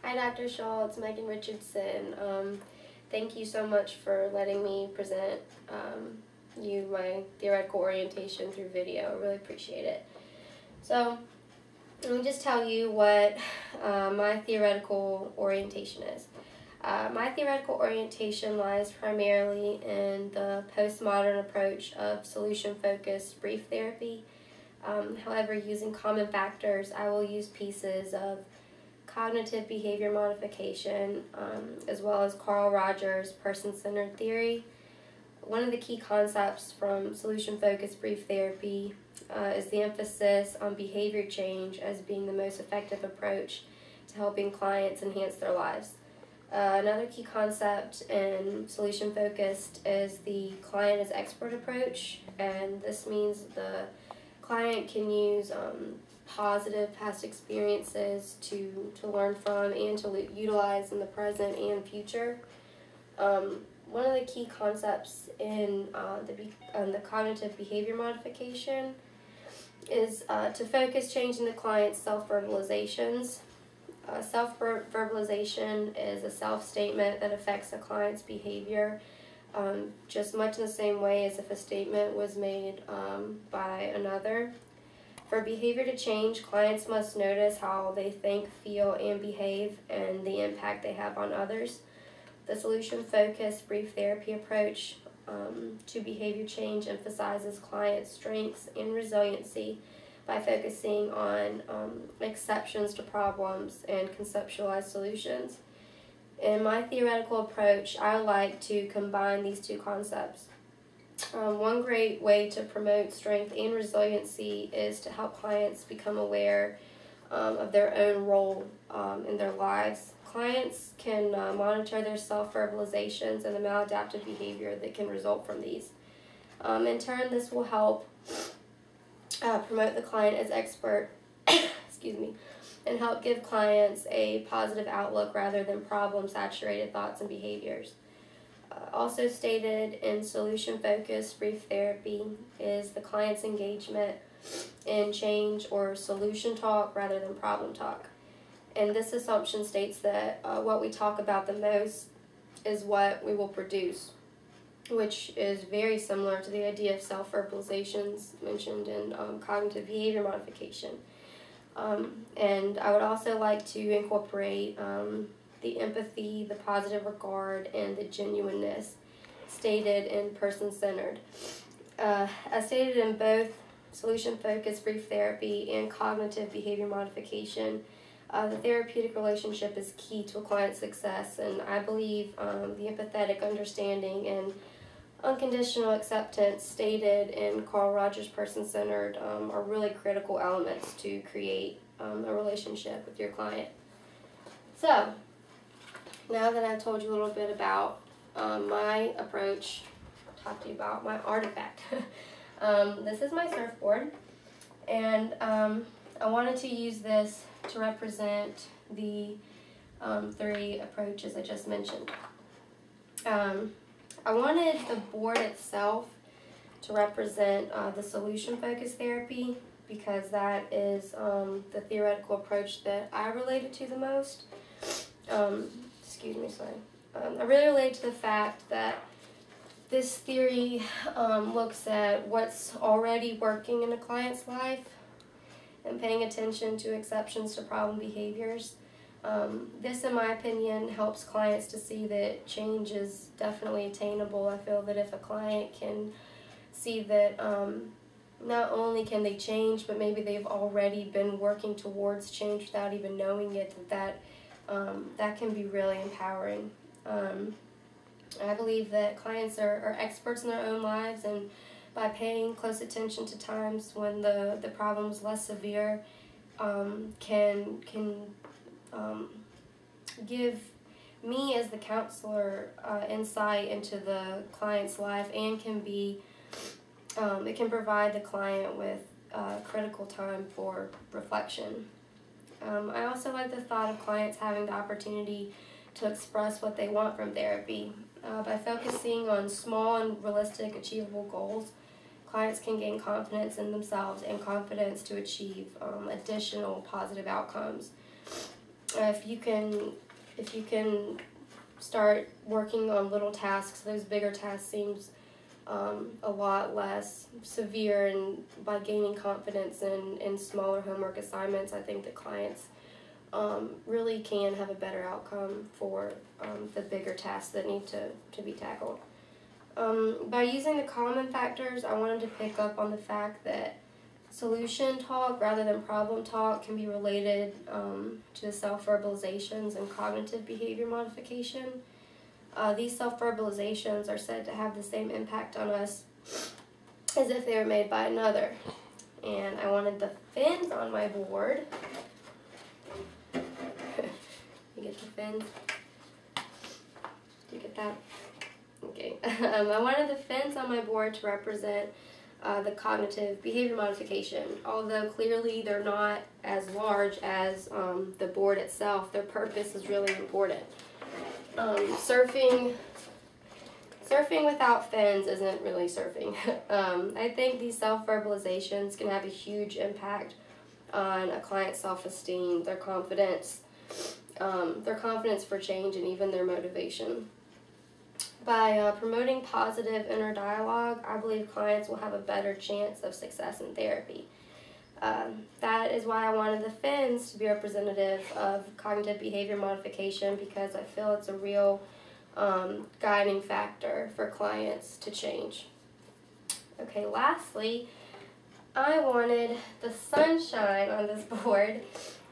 Hi, Dr. Scholl. It's Megan Richardson. Thank you so much for letting me present you my theoretical orientation through video. I really appreciate it. So, let me just tell you what my theoretical orientation is. My theoretical orientation lies primarily in the postmodern approach of solution-focused brief therapy. However, using common factors, I will use pieces of cognitive behavior modification, as well as Carl Rogers' person-centered theory. One of the key concepts from solution-focused brief therapy is the emphasis on behavior change as being the most effective approach to helping clients enhance their lives. Another key concept in solution-focused is the client as expert approach, and this means the client can use positive past experiences to learn from and to utilize in the present and future. One of the key concepts in the cognitive behavior modification is to focus changing the client's self-verbalizations. Self-verbalization is a self-statement that affects a client's behavior just much in the same way as if a statement was made by another. For behavior to change, clients must notice how they think, feel, and behave and the impact they have on others. The solution-focused brief therapy approach to behavior change emphasizes clients' strengths and resiliency by focusing on exceptions to problems and conceptualized solutions. In my theoretical approach, I like to combine these two concepts. One great way to promote strength and resiliency is to help clients become aware of their own role in their lives. Clients can monitor their self-verbalizations and the maladaptive behavior that can result from these. In turn, this will help promote the client as expert excuse me, and help give clients a positive outlook rather than problem-saturated thoughts and behaviors. Also stated in solution-focused brief therapy is the client's engagement in change or solution talk rather than problem talk. And this assumption states that what we talk about the most is what we will produce, which is very similar to the idea of self-verbalizations mentioned in cognitive behavior modification. And I would also like to incorporate the empathy, the positive regard, and the genuineness stated in person-centered. As stated in both solution-focused brief therapy and cognitive behavior modification, the therapeutic relationship is key to a client's success, and I believe the empathetic understanding and unconditional acceptance stated in Carl Rogers' person-centered are really critical elements to create a relationship with your client. So, now that I've told you a little bit about my approach, I'll talk to you about my artifact. This is my surfboard, and I wanted to use this to represent the 3 approaches I just mentioned. I wanted the board itself to represent the solution-focused therapy because that is the theoretical approach that I related to the most. Excuse me, sorry. I really relate to the fact that this theory looks at what's already working in a client's life and paying attention to exceptions to problem behaviors. This, in my opinion, helps clients to see that change is definitely attainable. I feel that if a client can see that not only can they change, but maybe they've already been working towards change without even knowing it, that can be really empowering. I believe that clients are experts in their own lives, and by paying close attention to times when the problem is less severe, can give me as the counselor insight into the client's life, and can be it can provide the client with critical time for reflection. I also like the thought of clients having the opportunity to express what they want from therapy. By focusing on small and realistic achievable goals, clients can gain confidence in themselves and confidence to achieve additional positive outcomes. if you can start working on little tasks, those bigger tasks seems a lot less severe, and by gaining confidence in smaller homework assignments, I think that clients really can have a better outcome for the bigger tasks that need to be tackled. By using the common factors, I wanted to pick up on the fact that solution talk rather than problem talk can be related to the self-verbalizations and cognitive behavior modification. These self-verbalizations are said to have the same impact on us as if they were made by another. And I wanted the fins on my board. You get the fins? Do you get that? Okay. I wanted the fins on my board to represent the cognitive behavior modification. Although clearly they're not as large as the board itself, their purpose is really important. Surfing without fins isn't really surfing. I think these self-verbalizations can have a huge impact on a client's self-esteem, their confidence for change, and even their motivation. By promoting positive inner dialogue, I believe clients will have a better chance of success in therapy. That is why I wanted the fins to be representative of cognitive behavior modification, because I feel it's a real guiding factor for clients to change. Okay, lastly, I wanted the sunshine on this board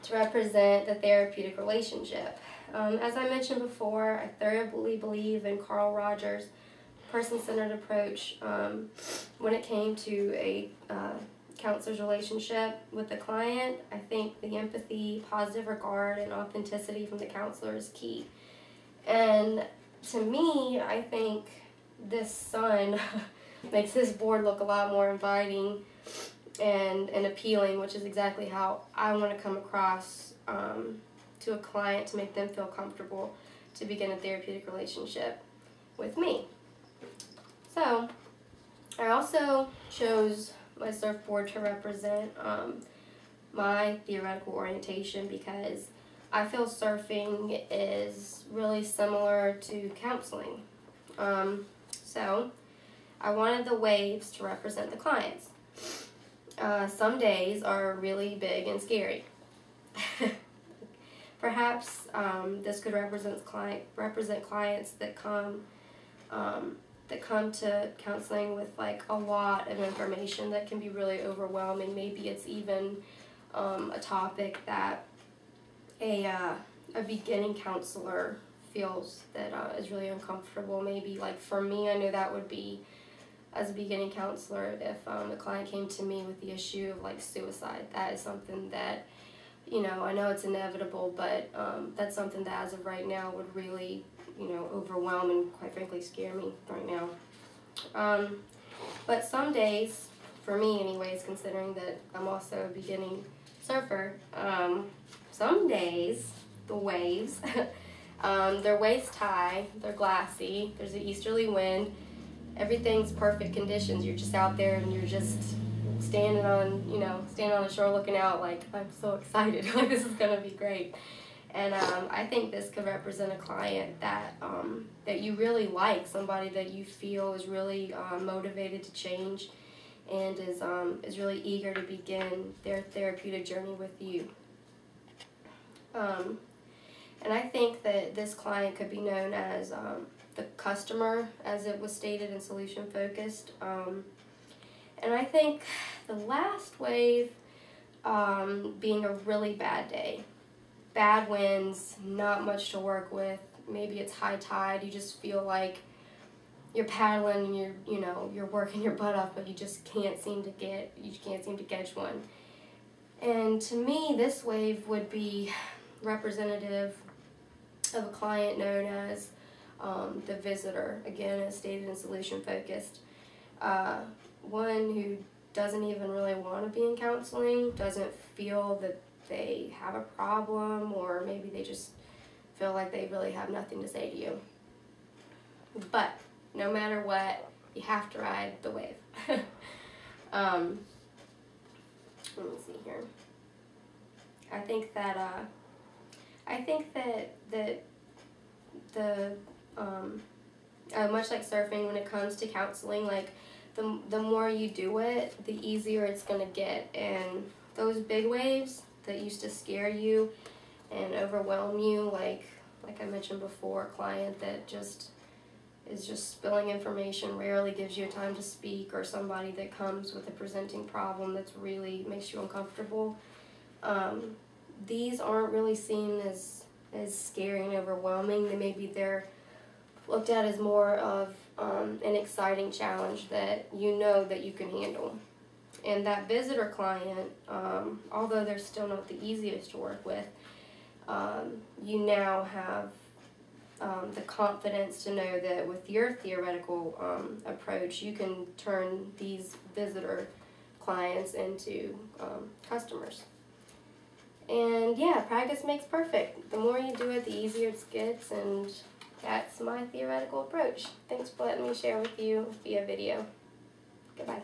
to represent the therapeutic relationship. As I mentioned before, I thoroughly believe in Carl Rogers' person-centered approach when it came to a counselor's relationship with the client. I think the empathy, positive regard, and authenticity from the counselor is key. And to me, I think this sun makes this board look a lot more inviting and appealing, which is exactly how I want to come across to a client to make them feel comfortable to begin a therapeutic relationship with me. So I also chose my surfboard to represent my theoretical orientation, because I feel surfing is really similar to counseling. So I wanted the waves to represent the clients. Some days are really big and scary. Perhaps this could represent clients that come to counseling with like a lot of information that can be really overwhelming. Maybe it's even a topic that a beginning counselor feels that is really uncomfortable. Maybe like for me, I know that would be, as a beginning counselor, if a client came to me with the issue of like suicide. That is something that, you know, I know it's inevitable, but that's something that as of right now would really, you know, overwhelm and quite frankly scare me right now. But some days, for me anyways, considering that I'm also a beginning surfer, some days the waves, they're waist high, they're glassy, there's an easterly wind, everything's perfect conditions. You're just out there and you're just standing on the shore looking out like, I'm so excited, like this is gonna be great. And I think this could represent a client that that you really like, somebody that you feel is really motivated to change and is really eager to begin their therapeutic journey with you. And I think that this client could be known as the customer, as it was stated in Solution Focused. And I think the last wave being a really bad day. Bad winds, not much to work with. Maybe it's high tide, you just feel like you're paddling and you're working your butt off, but you just can't seem to catch one. And to me, this wave would be representative of a client known as the visitor, again as stated in Solution Focused. One who doesn't even really want to be in counseling, doesn't feel that they have a problem, or maybe they just feel like they really have nothing to say to you. But no matter what, you have to ride the wave. Let me see here. I think that I think that the much like surfing, when it comes to counseling, like the more you do it, the easier it's gonna get. And those big waves that used to scare you and overwhelm you, like I mentioned before, a client that is just spilling information, rarely gives you time to speak, or somebody that comes with a presenting problem that's really makes you uncomfortable. These aren't really seen as scary and overwhelming. They're looked at as more of an exciting challenge that you know that you can handle. And that visitor client, although they're still not the easiest to work with, you now have the confidence to know that with your theoretical approach, you can turn these visitor clients into customers. And yeah, practice makes perfect. The more you do it, the easier it gets, and that's my theoretical approach. Thanks for letting me share with you via video. Goodbye.